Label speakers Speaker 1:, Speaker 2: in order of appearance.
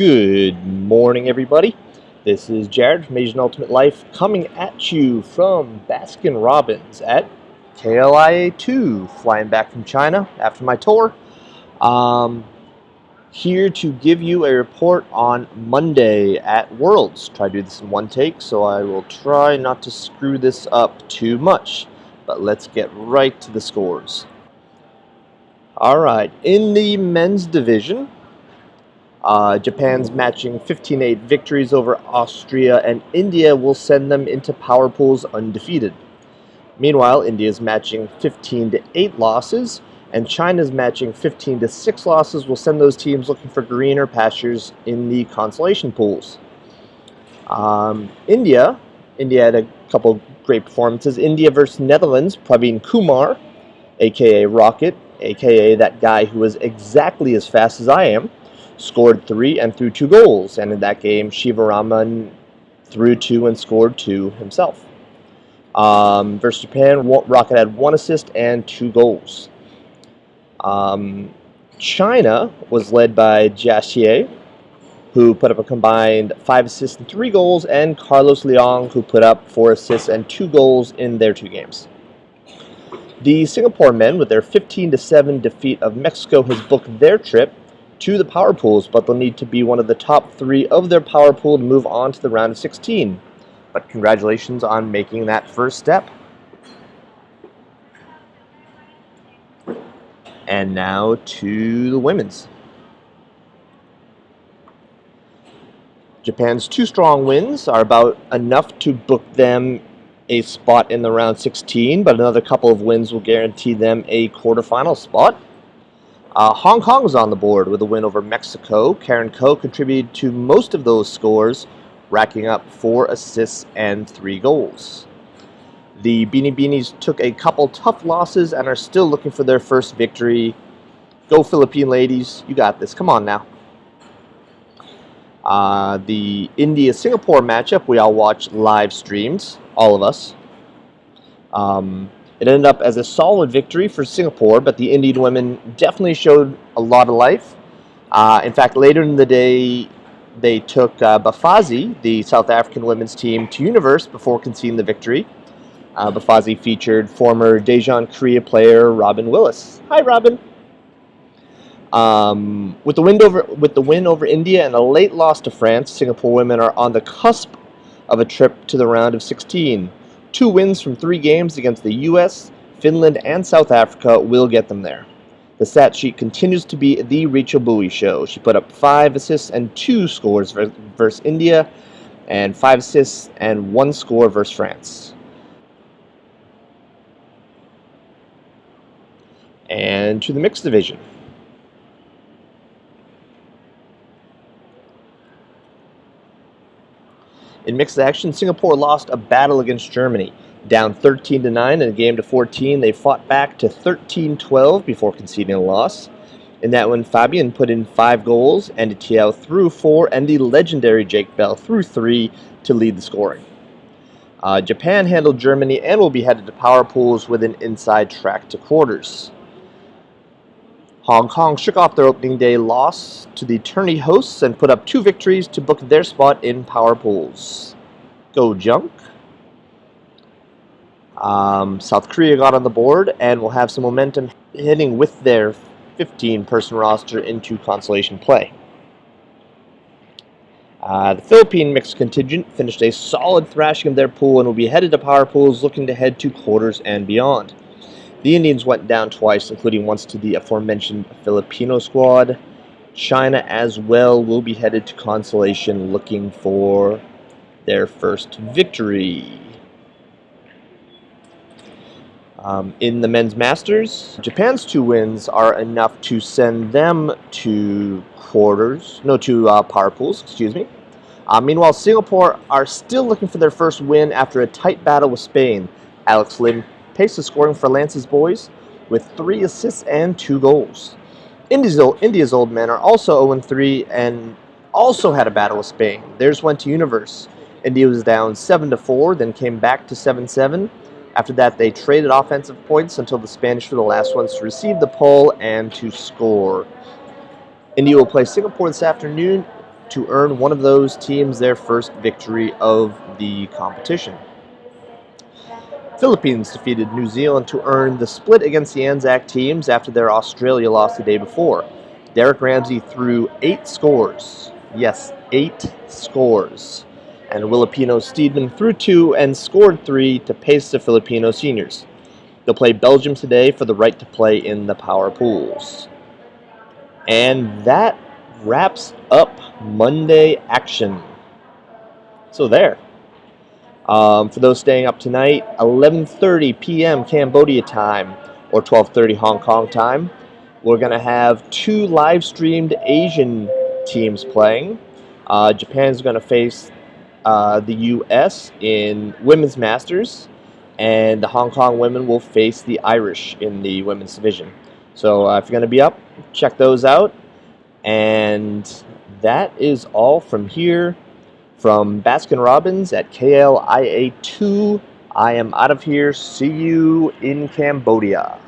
Speaker 1: Good morning, everybody. This is Jared from Asian Ultimate Life coming at you from Baskin Robbins at KLIA 2, flying back from China after my tour. Here to give you a report on Monday at Worlds. Try to do this in one take, so I will try not to screw this up too much. But let's get right to the scores. Alright, in the men's division, Japan's matching 15-8 victories over Austria, and India will send them into power pools undefeated. Meanwhile, India's matching 15-8 losses, and China's matching 15-6 losses will send those teams looking for greener pastures in the consolation pools. India had a couple great performances. India versus Netherlands, Praveen Kumar, aka Rocket, aka that guy who is exactly as fast as I am, scored 3 and threw 2 goals, and in that game Shivaraman threw 2 and scored 2 himself. Versus Japan, Rocket had 1 assist and 2 goals. China was led by Jia Xie, who put up a combined 5 assists and 3 goals, and Carlos Leong, who put up 4 assists and 2 goals in their 2 games. The Singapore men, with their 15-7 defeat of Mexico, has booked their trip to the power pools, but they'll need to be one of the top 3 of their power pool to move on to the round of 16. But congratulations on making that first step. And now to the women's. Japan's 2 strong wins are about enough to book them a spot in the round 16, but another couple of wins will guarantee them a quarterfinal spot. Hong Kong was on the board with a win over Mexico. Karen Koh contributed to most of those scores, racking up 4 assists and 3 goals. The Beanie Beanies took a couple tough losses and are still looking for their first victory. Go Philippine ladies, you got this, come on now. The India-Singapore matchup we all watched live streamed, all of us. It ended up as a solid victory for Singapore, but the Indian women definitely showed a lot of life. In fact, later in the day, they took Bafazi, the South African women's team, to Universe before conceding the victory. Bafazi featured former Daejeon Korea player Robin Willis. Hi, Robin. With the win over India and a late loss to France, Singapore women are on the cusp of a trip to the round of 16. 2 wins from 3 games against the US, Finland, and South Africa will get them there. The stat sheet continues to be the Rachel Bowie show. She put up 5 assists and 2 scores versus India, and 5 assists and 1 score versus France. And to the mixed division. In mixed action, Singapore lost a battle against Germany. Down 13-9 in a game to 14, they fought back to 13-12 before conceding a loss. In that one, Fabian put in 5 goals, Andy Tiao threw 4, and the legendary Jake Bell threw 3 to lead the scoring. Japan handled Germany and will be headed to power pools with an inside track to quarters. Hong Kong shook off their opening day loss to the tourney hosts and put up 2 victories to book their spot in power pools. Go Junk. South Korea got on the board and will have some momentum heading with their 15-person roster into consolation play. The Philippine mixed contingent finished a solid thrashing of their pool and will be headed to power pools looking to head to quarters and beyond. The Indians went down twice, including once to the aforementioned Filipino squad. China as well will be headed to consolation looking for their first victory. In the men's masters, Japan's 2 wins are enough to send them to power pools, excuse me. Meanwhile, Singapore are still looking for their first win after a tight battle with Spain. Alex Lim paced the scoring for Lance's boys with 3 assists and 2 goals. India's old men are also 0-3 and also had a battle with Spain. Theirs went to Universe. India was down 7-4, then came back to 7-7. After that, they traded offensive points until the Spanish were the last ones to receive the pull and to score. India will play Singapore this afternoon to earn one of those teams their first victory of the competition. Philippines defeated New Zealand to earn the split against the Anzac teams after their Australia loss the day before. Derek Ramsey threw 8 scores. Yes, 8 scores. And Willipino Steedman threw 2 and scored 3 to pace the Filipino seniors. They'll play Belgium today for the right to play in the power pools. And that wraps up Monday action. So there. For those staying up tonight, 11:30 p.m. Cambodia time or 12:30 Hong Kong time, we're going to have 2 live-streamed Asian teams playing. Japan's going to face the U.S. in Women's Masters, and the Hong Kong women will face the Irish in the women's division. So if you're going to be up, check those out. And that is all from here. From Baskin-Robbins at KLIA 2, I am out of here. See you in Cambodia.